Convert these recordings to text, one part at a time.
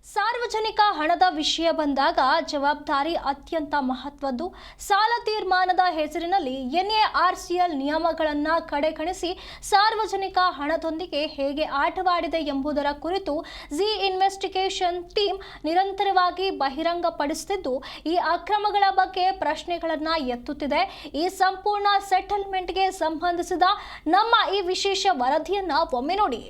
ಸಾರ್ವಜನಿಕ ಹಣದ ವಿಷಯ ಬಂದಾಗ ಜವಾಬ್ದಾರಿ ಅತ್ಯಂತ ಮಹತ್ವದ್ದು. ಸಾಲ ತೀರ್ಮಾನದ ಹೆಸರಿನಲ್ಲಿ ಎನ್ಎಆರ್ಸಿಎಲ್ ನಿಯಮಗಳನ್ನು ಕಡೆಗಣಿಸಿ ಸಾರ್ವಜನಿಕ ಹಣದೊಂದಿಗೆ ಹೇಗೆ ಆಟವಾಡಿದೆ ಎಂಬುದರ ಕುರಿತು ಜಿ ಇನ್ವೆಸ್ಟಿಗೇಷನ್ ಟೀಮ್ ನಿರಂತರವಾಗಿ ಬಹಿರಂಗಪಡಿಸುತ್ತಿದ್ದು, ಈ ಅಕ್ರಮಗಳ ಬಗ್ಗೆ ಪ್ರಶ್ನೆಗಳನ್ನು ಎತ್ತುತ್ತಿದೆ. ಈ ಸಂಪೂರ್ಣ ಸೆಟಲ್ಮೆಂಟ್ಗೆ ಸಂಬಂಧಿಸಿದ ನಮ್ಮ ಈ ವಿಶೇಷ ವರದಿಯನ್ನು ಒಮ್ಮೆ ನೋಡಿ.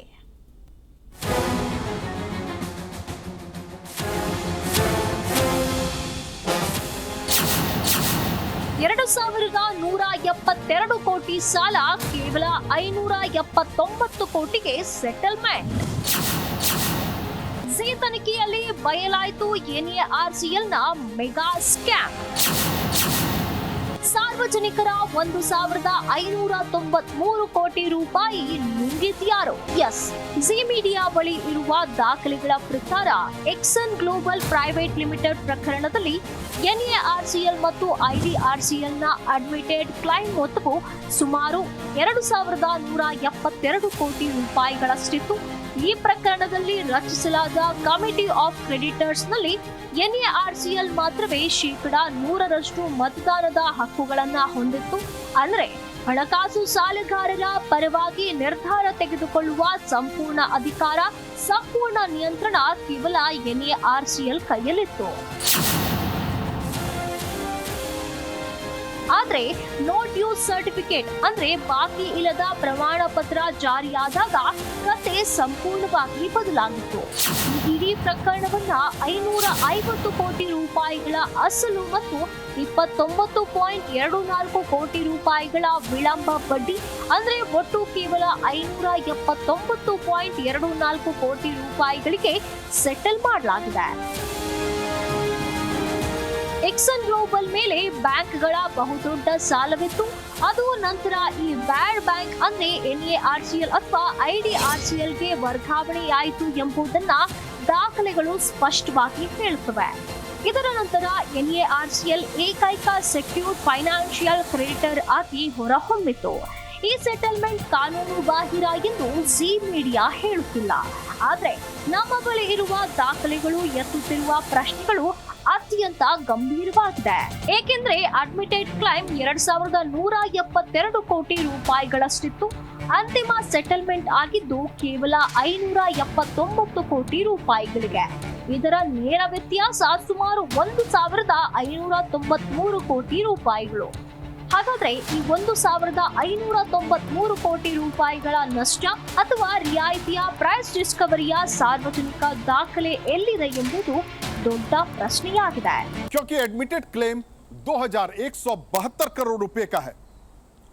2172 ಕೋಟಿ ಸಾಲ ಕೇವಲ 579 ಕೋಟಿಗೆ ಸೆಟಲ್ಮೆಂಟ್. ಜಿ ತನಿಖೆಯಲ್ಲಿ ಬಯಲಾಯಿತು ಎನ್ಎಆರ್ಸಿಎಲ್ನ ಮೆಗಾ ಸ್ಕ್ಯಾಮ್. ಸಾರ್ವಜನಿಕರ 1593 ಕೋಟಿ ರೂಪಾಯಿ ನುಂಗಿದ್ಯಾರು? ಎಸ್, ಜಿ ಮೀಡಿಯಾ ಬಳಿ ಇರುವ ದಾಖಲೆಗಳ ಪ್ರಕಾರ ಎಕ್ಸನ್ ಗ್ಲೋಬಲ್ ಪ್ರೈವೇಟ್ ಲಿಮಿಟೆಡ್ ಪ್ರಕರಣದಲ್ಲಿ ಎನ್ಎಆರ್ಸಿಎಲ್ ಮತ್ತು ಐಡಿಆರ್ಸಿಎಲ್ನ ಅಡ್ಮಿಟೆಡ್ ಕ್ಲೈಮ್ ಮೊತ್ತವು ಸುಮಾರು 2172 ಕೋಟಿ ರೂಪಾಯಿಗಳಷ್ಟಿತ್ತು. ಈ ಪ್ರಕರಣದಲ್ಲಿ ರಚಿಸಲಾದ ಕಮಿಟಿ ಆಫ್ ಕ್ರೆಡಿಟರ್ಸ್ನಲ್ಲಿ ಎನ್ಎಆರ್ಸಿಎಲ್ ಮಾತ್ರವೇ ಶೇಕಡಾ 100ರಷ್ಟು ಮತದಾನದ ಹಕ್ಕುಗಳನ್ನು ಹೊಂದಿತ್ತು. ಅಂದರೆ ಹಣಕಾಸು ಸಾಲಗಾರರ ಪರವಾಗಿ ನಿರ್ಧಾರ ತೆಗೆದುಕೊಳ್ಳುವ ಸಂಪೂರ್ಣ ಅಧಿಕಾರ, ಸಂಪೂರ್ಣ ನಿಯಂತ್ರಣ ಕೇವಲ ಎನ್ಎಆರ್ಸಿಎಲ್ ಕೈಯಲ್ಲಿತ್ತು. ಆದ್ರೆ ನೋ ಡ್ಯೂ ಸರ್ಟಿಫಿಕೇಟ್ ಅಂದ್ರೆ ಬಾಕಿ ಇಲ್ಲದ ಪ್ರಮಾಣ ಪತ್ರ ಜಾರಿಯಾದಾಗ ಕತೆ ಸಂಪೂರ್ಣವಾಗಿ ಬದಲಾಗಿತ್ತು. ಇಡೀ ಪ್ರಕರಣವನ್ನ 550 ಕೋಟಿ ರೂಪಾಯಿಗಳ ಅಸಲು ಮತ್ತು 29.24 ಕೋಟಿ ರೂಪಾಯಿಗಳ ವಿಳಂಬ ಬಡ್ಡಿ ಅಂದ್ರೆ ಒಟ್ಟು ಕೇವಲ 579.24 ಕೋಟಿ ರೂಪಾಯಿಗಳಿಗೆ ಸೆಟಲ್ ಮಾಡಲಾಗಿದೆ. ಎಕ್ಸನ್ ಗ್ಲೋಬಲ್ ಮೇಲೆ ಬ್ಯಾಂಕ್ಗಳ ಬಹುದೊಡ್ಡ ಸಾಲವಿತ್ತು. ಅದು ನಂತರ ಈ ಬ್ಯಾಡ್ ಬ್ಯಾಂಕ್ ಅಂದ್ರೆ ಎನ್ಎಆರ್ಸಿಎಲ್ ಅಥವಾ ಐಡಿಆರ್ಸಿಎಲ್ಗೆ ವರ್ಗಾವಣೆಯಾಯಿತು ಎಂಬುದನ್ನ ದಾಖಲೆಗಳು ಸ್ಪಷ್ಟವಾಗಿ ಹೇಳುತ್ತವೆ. ಇದರ ನಂತರ ಎನ್ಎಆರ್ಸಿಎಲ್ ಏಕೈಕ ಸೆಕ್ಯೂರ್ಡ್ ಫೈನಾನ್ಷಿಯಲ್ ಕ್ರೆಡಿಟರ್ ಆಗಿ ಹೊರಹೊಮ್ಮಿತು. ಈ ಸೆಟಲ್ಮೆಂಟ್ ಕಾನೂನು ಬಾಹಿರ ಎಂದು ಜಿ ಮೀಡಿಯಾ ಹೇಳುತ್ತಿಲ್ಲ. ಆದ್ರೆ ನಮ್ಮ ಬಳಿ ಇರುವ ದಾಖಲೆಗಳು ಎತ್ತುತ್ತಿರುವ ಪ್ರಶ್ನೆಗಳು ಅತ್ಯಂತ ಗಂಭೀರವಾಗಿದೆ. ಏಕೆಂದ್ರೆ ಅಡ್ಮಿಟೆಡ್ ಕ್ಲೈಮ್ 2172 ಕೋಟಿ ರೂಪಾಯಿಗಳಷ್ಟಿತ್ತು. ಅಂತಿಮ ಸೆಟಲ್ಮೆಂಟ್ ಆಗಿದ್ದು ಕೇವಲ 579 ಕೋಟಿ ರೂಪಾಯಿಗಳಿಗೆ. ಇದರ ನೇರ ವ್ಯತ್ಯಾಸ ಸುಮಾರು 1593 ಕೋಟಿ ರೂಪಾಯಿಗಳು. ಹಾಗಾದ್ರೆ ಈ 1593 ಕೋಟಿ ರೂಪಾಯಿಗಳ ನಷ್ಟ ಅಥವಾ ರಿಯಾಯಿತಿಯ ಪ್ರೈಸ್ ಡಿಸ್ಕವರಿಯ ಸಾರ್ವಜನಿಕ ದಾಖಲೆ ಎಲ್ಲಿದೆ ಎಂಬುದು ದೊಡ್ಡ ಪ್ರಶ್ನೆಯಾಗಿದೆ. क्योंकि एडमिटेड क्लेम 2172 करोड़ रुपए का है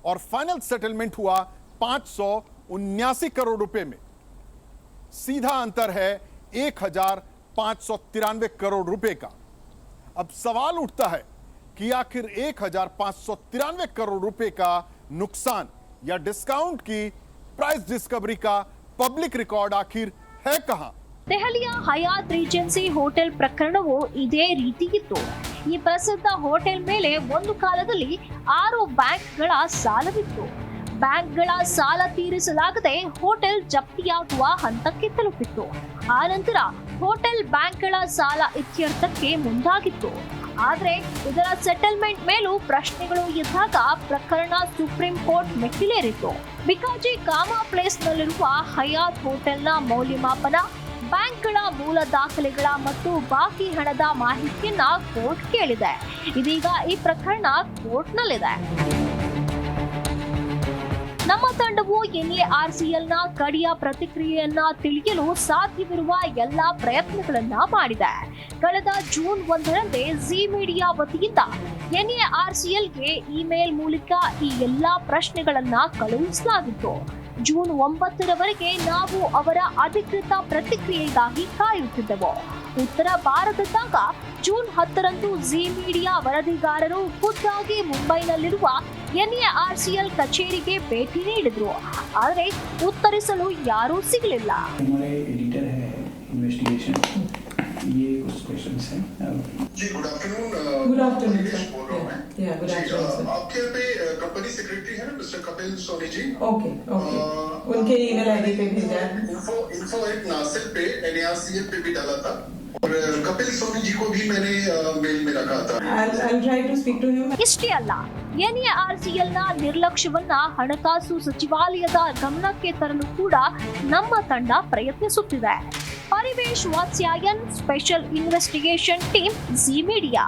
और फाइनल सेटलमेंट हुआ 579 करोड़ रुपए में. सीधा अंतर है 1593 करोड़ रुपए का. अब सवाल उठता है कि आखिर 1593 करोड़ रुपए का नुकसान या डिस्काउंट की प्राइस डिस्कवरी का पब्लिक रिकॉर्ड आखिर है कहां? ದೆಹಲಿಯ ಹಯಾತ್ ರೀಜೆನ್ಸಿ ಹೋಟೆಲ್ ಪ್ರಕರಣವು ಇದೇ ರೀತಿ ಇತ್ತು. ಈ ಪ್ರಸಿದ್ಧ ಹೋಟೆಲ್ ಮೇಲೆ ಒಂದು ಕಾಲದಲ್ಲಿ 6 ಬ್ಯಾಂಕ್ಗಳ ಸಾಲವಿತ್ತು. ಬ್ಯಾಂಕ್ಗಳ ಸಾಲ ತೀರಿಸಲಾಗದೆ ಹೋಟೆಲ್ ಜಪ್ತಿಯಾಗುವ ಹಂತಕ್ಕೆ ತಲುಪಿತ್ತು. ಆ ನಂತರ ಹೋಟೆಲ್ ಬ್ಯಾಂಕ್ಗಳ ಸಾಲ ಇತ್ಯರ್ಥಕ್ಕೆ ಮುಂದಾಗಿತ್ತು. ಆದ್ರೆ ಇದರ ಸೆಟಲ್ಮೆಂಟ್ ಮೇಲೂ ಪ್ರಶ್ನೆಗಳು ಇದ್ದಾಗ ಪ್ರಕರಣ ಸುಪ್ರೀಂ ಕೋರ್ಟ್ ಮೆಟ್ಟಿಲೇರಿತ್ತು. ಬಿಕಾಜಿ ಕಾಮಾ ಪ್ಲೇಸ್ ನಲ್ಲಿರುವ ಹಯಾತ್ ಹೋಟೆಲ್ನ ಮೌಲ್ಯಮಾಪನ, ಬ್ಯಾಂಕ್ಗಳ ಮೂಲ ದಾಖಲೆಗಳ ಮತ್ತು ಬಾಕಿ ಹಣದ ಮಾಹಿತಿಯನ್ನ ಕೋರ್ಟ್ ಕೇಳಿದೆ. ಇದೀಗ ಈ ಪ್ರಕರಣ ಕೋರ್ಟ್ನಲ್ಲಿದೆ. ನಮ್ಮ ತಂಡವು ಎನ್ಎಆರ್ಸಿಎಲ್ನ ಕಡೆಯ ಪ್ರತಿಕ್ರಿಯೆಯನ್ನ ತಿಳಿಯಲು ಸಾಧ್ಯವಿರುವ ಎಲ್ಲಾ ಪ್ರಯತ್ನಗಳನ್ನ ಮಾಡಿದೆ. ಕಳೆದ ಜೂನ್ 1ರಂದೇ ಜಿ ಮೀಡಿಯಾ ವತಿಯಿಂದ ಎನ್ಎಆರ್ಸಿಎಲ್ಗೆ ಇಮೇಲ್ ಮೂಲಕ ಈ ಎಲ್ಲಾ ಪ್ರಶ್ನೆಗಳನ್ನ ಕಳುಹಿಸಲಾಗಿತ್ತು. ಜೂನ್ 9ರವರೆಗೆ ನಾವು ಅವರ ಅಧಿಕೃತ ಪ್ರತಿಕ್ರಿಯೆಗಾಗಿ ಕಾಯುತ್ತಿದ್ದೆವು. ಉತ್ತರ ಬಾರದಿದ್ದಾಗ ಜೂನ್ 10ರಂದು ಜಿ ಮೀಡಿಯಾ ವರದಿಗಾರರು ಖುದ್ದಾಗಿ ಮುಂಬೈನಲ್ಲಿರುವ ಎನ್ಎಆರ್ಸಿಎಲ್ ಕಚೇರಿಗೆ ಭೇಟಿ ನೀಡಿದ್ರು. ಆದರೆ ಉತ್ತರಿಸಲು ಯಾರೂ ಸಿಗಲಿಲ್ಲ. ये कुछ क्वेश्चंस हैं। जी good afternoon. Good afternoon, Nilesh sir. बोल रहा हूँ मैं। Yeah, good जी, afternoon, sir. आपके यहाँ पे कंपनी सेक्रेटरी है ना मिस्टर कपिल सोनी जी। ओके उनके ईमेल आईडी पे भेजा है। इन्फो एट नासिर पे NARCL पे भी डाला था और कपिल सोनी जी को भी मैंने मेल में रखा था। I'll try to speak to him. ಇಷ್ಟೇ ಅಲ್ಲ NARCLನ ನಿರ್ಲಕ್ಷ್ಯವನ್ನ ಹಣಕಾಸು ಸಚಿವಾಲಯದ ಗಮನಕ್ಕೆ ತರಲು ಕೂಡ ನಮ್ಮ ತಂಡ ಪ್ರಯತ್ನಿಸುತ್ತಿದೆ. Parivesh Vatsyayan, special investigation team, Zee media.